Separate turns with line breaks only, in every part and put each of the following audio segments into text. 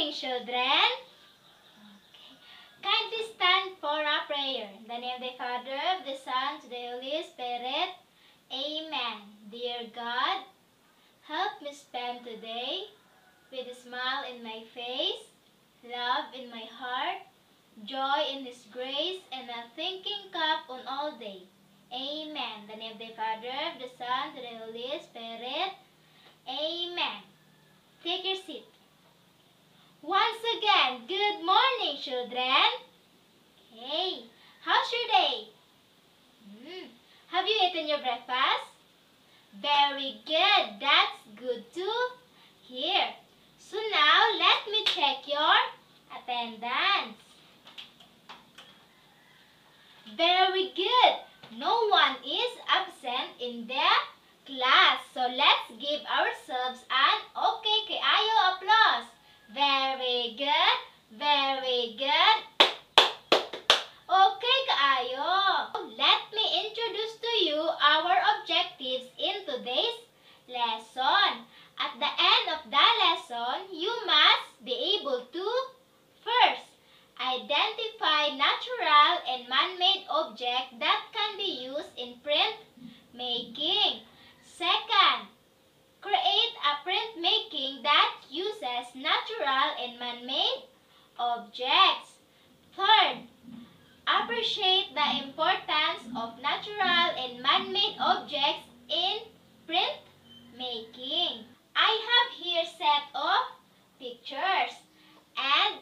morning, children. Kindly stand for our prayer. In the name of the Father, of the Son, of the Holy Spirit. Amen. Dear God, help me spend today with a smile in my face, love in my heart, joy in His grace, and a thinking cup on all day. Amen. In the name of the Father, of the Son, of the Holy Spirit. Amen. Take your seat. Once again, good morning, children. Hey, how's your day? Have you eaten your breakfast? Very good. That's good to hear. So now, let me check your attendance. Very good. No one is absent in the class. So let's give ourselves an okay kayo applause. Very good. Very good. Okay kaayo. Let me introduce to you our objectives in today's lesson. At the end of the lesson, you must be able to first, identify natural and man-made objects that can be used in print making. Second, create a print making that uses natural and man-made objects. Third, appreciate the importance of natural and man-made objects in print making. I have here a set of pictures, and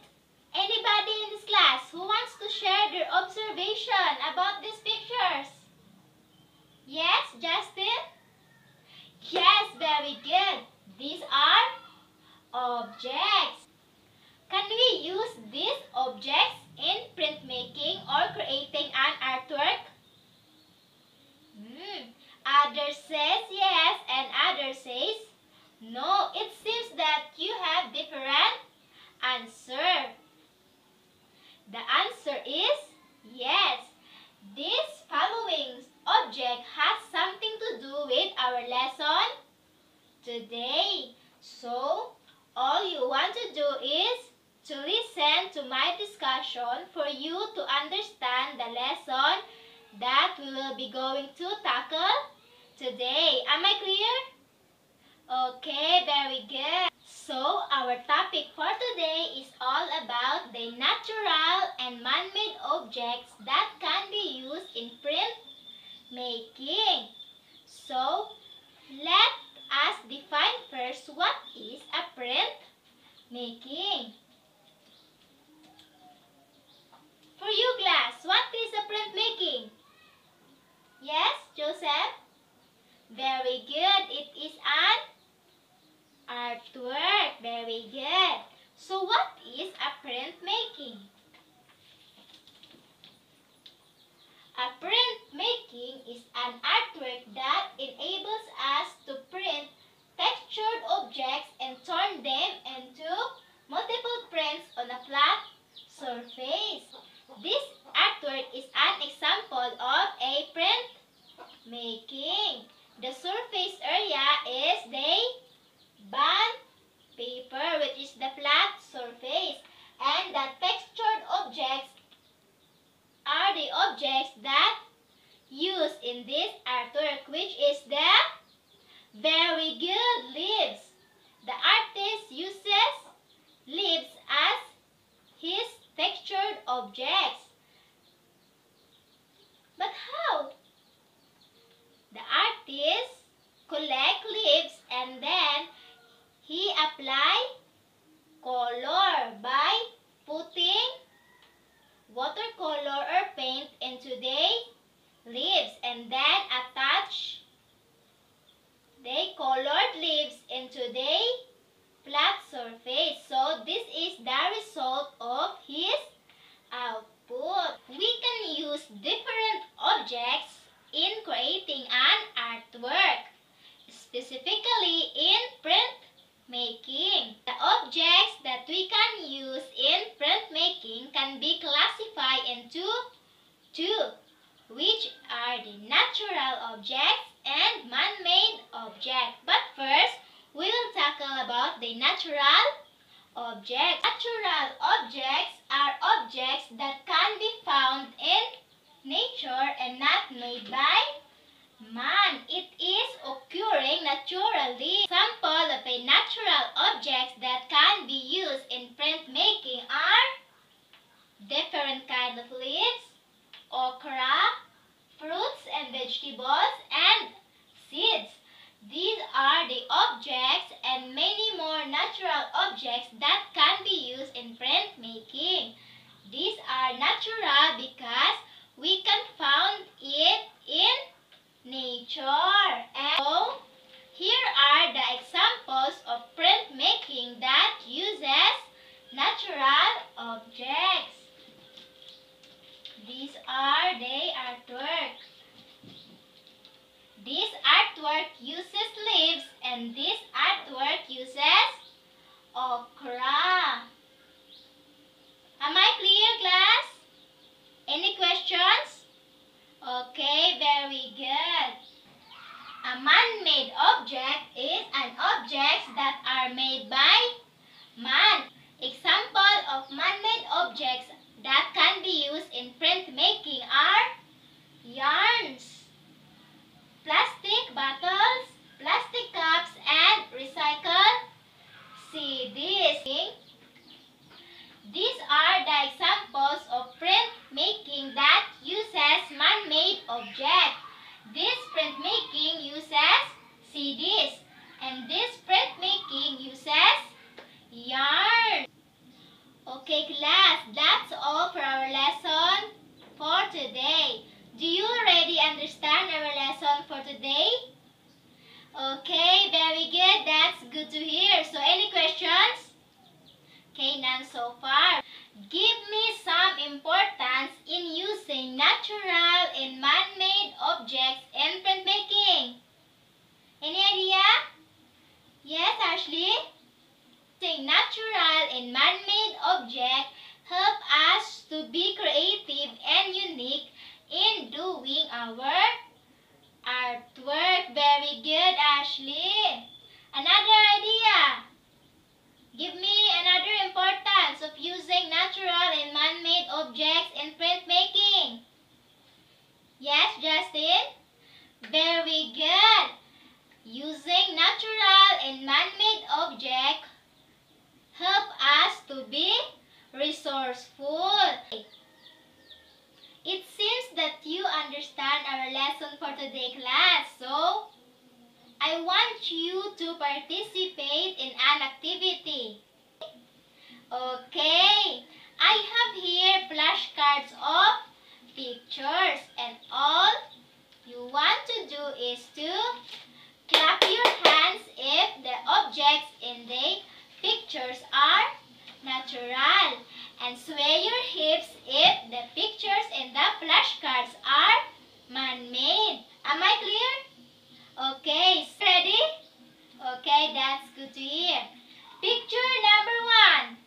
anybody in this class who wants to share their observation about these pictures? Yes, Justin? Yes, very good. These are objects. Can we use these objects in printmaking or creating an artwork? Others says yes and others says no. It seems that you have different answer. The answer is yes. This following object has something to do with our lesson today. So, all you want to do is to listen to my discussion for you to understand the lesson that we will be going to tackle today. Am I clear? Okay, very good. So, our topic for today is all about the natural and man-made objects that can be used in print making. So, let us define first what is a print making. For you, class, what is a print making? Yes, Joseph? Very good. It is an artwork. Very good. So, what is a print making? A print making is an artwork that enables us to print textured objects and turn them into multiple prints on a flat surface. This artwork is an example of a print making. The surface area is the bond paper, which is the flat surface, and the textured objects are the objects that used in this artwork, which is the very good leaves. The artist uses leaves as his textured objects. But how? The artist collects leaves and then he apply color by putting watercolor or paint into the leaves and then attach the colored leaves into the flat surface. So this is the result of his output. We can use different objects in creating an artwork, specifically in print making. The objects that we can use in print making can be classified into two, which are the natural objects and man-made objects. But first, we will tackle about the natural objects. Natural objects are objects that can be found in nature and not made by man. It is occurring naturally. Example of a natural objects that can be used in printmaking are different kinds of leaves, okra, fruits and vegetables, and seeds. These are the objects and many more natural objects that can be used in printmaking. These are natural because we can find it in nature. And so, here are the examples of printmaking that uses natural objects. These are the artwork. This artwork uses leaves and this artwork uses okra. Am I clear, class? Any questions? Okay, very good. A man-made object is an object that are made by man. Example of man-made objects that can be used in printmaking are yarns, plastic bottles, plastic cups, and recycled CDs. These are the examples of printmaking that uses man-made objects. This printmaking uses CDs, and this printmaking uses yarn. Okay, class, that's all for our lesson for today. Do you already understand our lesson for today? Okay, very good. That's good to hear. So, any questions? Okay, none so far. Give me some importance in using natural and man-made objects in printmaking. Any idea? Yes, Ashley? Using natural and man-made objects help us to be creative and unique in doing our artwork. Very good, Ashley. Another idea. Give me another importance of using natural and man-made objects in printmaking. Yes, Justin? Very good. Using natural and man-made objects help us to be resourceful. It seems that you understand our lesson for today, class. So, I want you to participate in an activity. Okay, I have here flashcards of pictures, and all you want to do is to clap your hands if the objects in the pictures are natural, and sway your hips if the pictures in the flashcards are man-made. Am I clear? Okay, ready? Okay, that's good to hear. Picture number 1.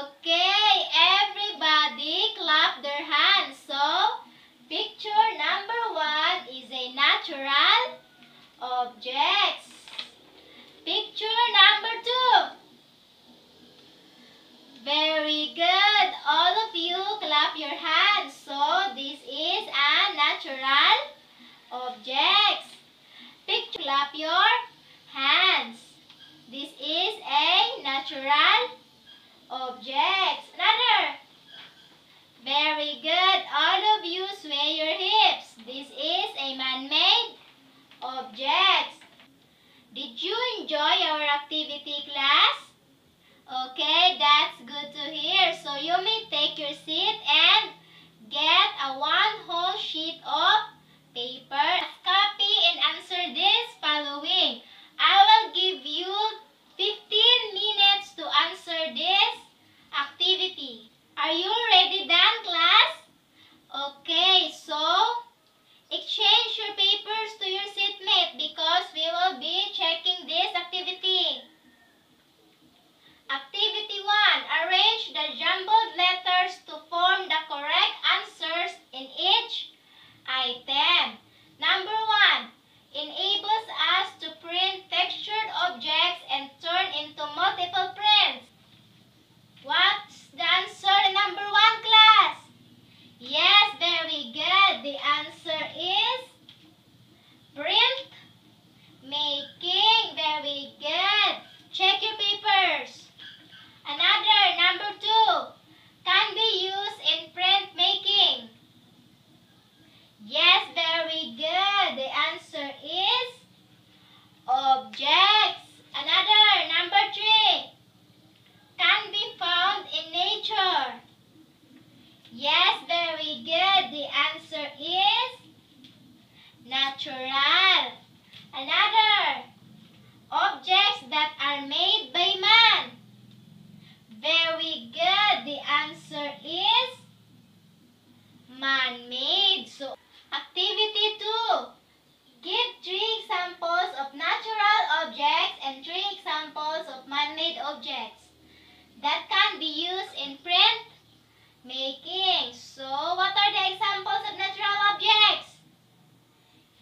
Okay, everybody clap their hands. So, picture number 1 is a natural object. Picture number 2. Very good. All of you clap your hands. So, this is a natural object. Picture, clap your hands. This is a natural object. Another. Very good. All of you sway your hips. This is a man-made object. Did you enjoy our activity, class? Okay, that's good to hear. So you may take your seat and get a one whole sheet of paper. Copy and answer this following. I will give you 15 minutes to answer this activity. Are you ready done, class? Okay, so exchange your papers to your seatmate because we will be checking this activity. Activity 1. Arrange the jumbled letters to form the correct answers in each item. Number 1. Another. Objects that are made by man. Very good. The answer is man-made. So, activity 2. Give 3 examples of natural objects and 3 examples of man-made objects that can be used in print making. So, what are the examples of natural objects?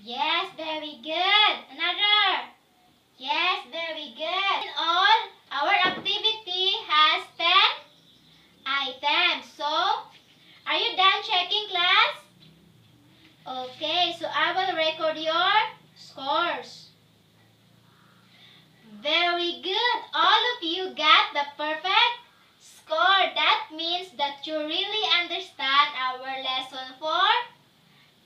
Yes, very good. Another. Yes, very good. In all, our activity has 10 items. So, are you done checking, class? Okay, so I will record your scores. Very good. All of you got the perfect score. That means that you really understand our lesson for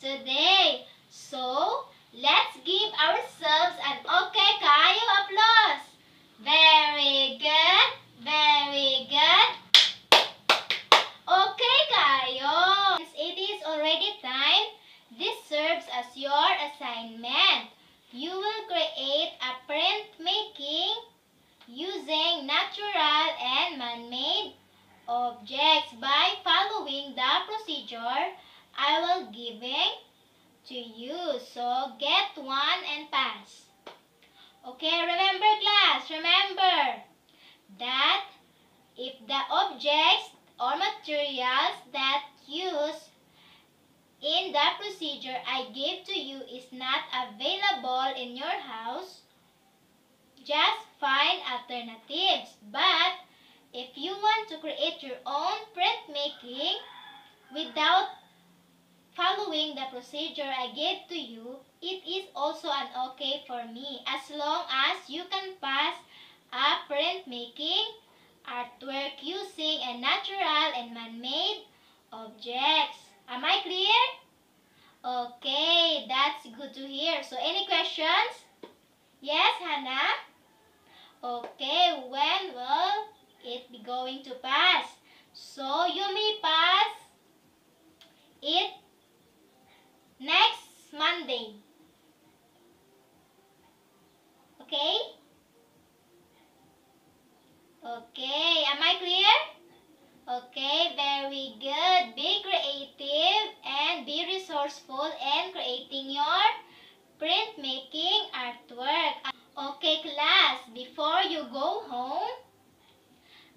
today. So, let's give ourselves an okay kayo applause. Very good. Very good. Okay kayo. Since it is already time, this serves as your assignment. You will create a printmaking using natural and man-made objects by following the procedure I will giving to you. So, get 1 and pass. Okay, remember class, remember that if the objects or materials that used in the procedure I gave to you is not available in your house, just find alternatives. But if you want to create your own printmaking without following the procedure I gave to you, it is also an okay for me, as long as you can pass a printmaking artwork using a natural and man-made objects. Am I clear? Okay, that's good to hear. So, any questions? Yes, Hannah? Okay, when will it be going to pass? So, you may pass it next Monday. Okay? Okay, am I clear? Okay, very good. Be creative and be resourceful in creating your printmaking artwork. Okay, class, before you go home,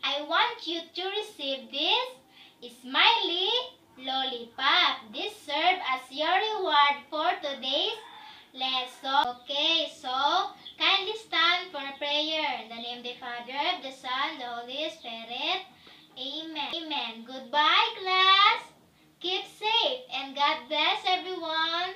I want you to receive this smiley lollipop. This serves as your reward for today's lesson. Okay, so kindly stand for prayer. In the name of the Father, of the Son, the Holy Spirit. Amen. Amen. Goodbye, class. Keep safe and God bless everyone.